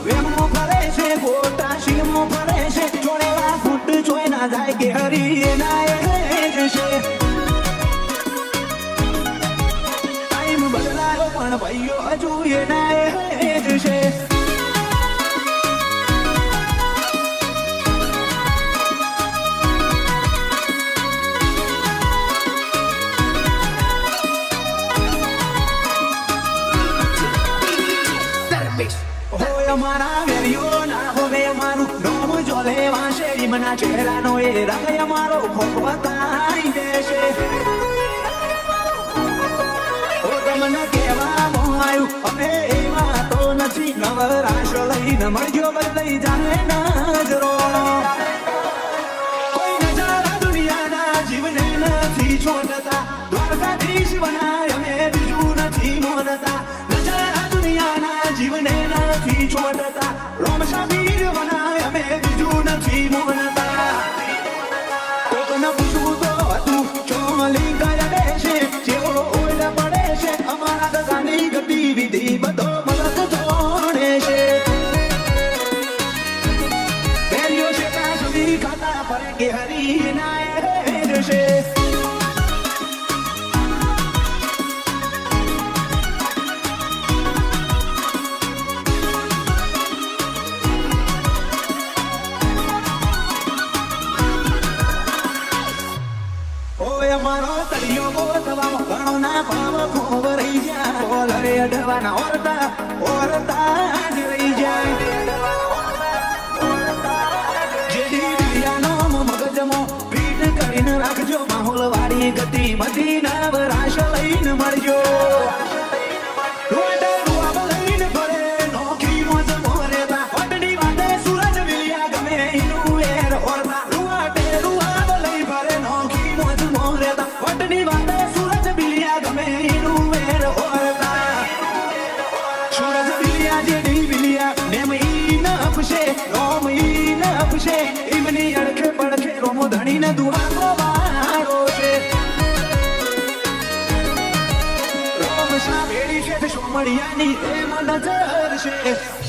વેમો ફરે છે ગોટા શીમો ફરે છે ચોરેલા ફૂટ જોઈ ના જાય કે હરી એના એ જશે ટાઈમ બદલાયો પણ ભાઈઓ હજુ એના એ જશે અમારા વેરીઓ ના હોવે અમારું નોમ જોલે વાંશેરી મના ચહેરાનો એ રંગ અમારો ખોખ બતાઈ દેશે ઓ તમને કહેવામાં આવ્યું અમે એવા તો નથી નવરાશ લઈને મળજો બદલાઈ જાય નજરો કોઈ નજારા દુનિયાના જીવને નથી છોડતા દ્વારકાધીશ બનાય અમે બીજું નથી મોનતા નજારા દુનિયાના જીવને નથી છોડતા રોમશા વીર બનાય અમે બીજું નથી મોનતા કોકને પૂછવું તો હતું ચોલી ગયા દેશે જેવો ઓળ પડે છે અમારા દગાની ગતિવિધિ બધો મદદ જોડે છે બેરીઓ છે કાશ્મીર ખાતા પર કે હરી નાય છે અમારો તળિયો ગોતવામાં ઘણો ના ભાવ ખોવ રહી જાય બોલરે અડવાના ઓરતા જ રહી જાય જેડી દુનિયાનો મગજમો પીટ કરીને રાખજો માહોલ વાળી ગતિ મધી નવરાશ લઈને મળજો ઇમની અડખે પડખે રોમો ધણીને દુહાનો વારો છે રોમ સા ભેડી છે સોમડિયાની એમ નજર છે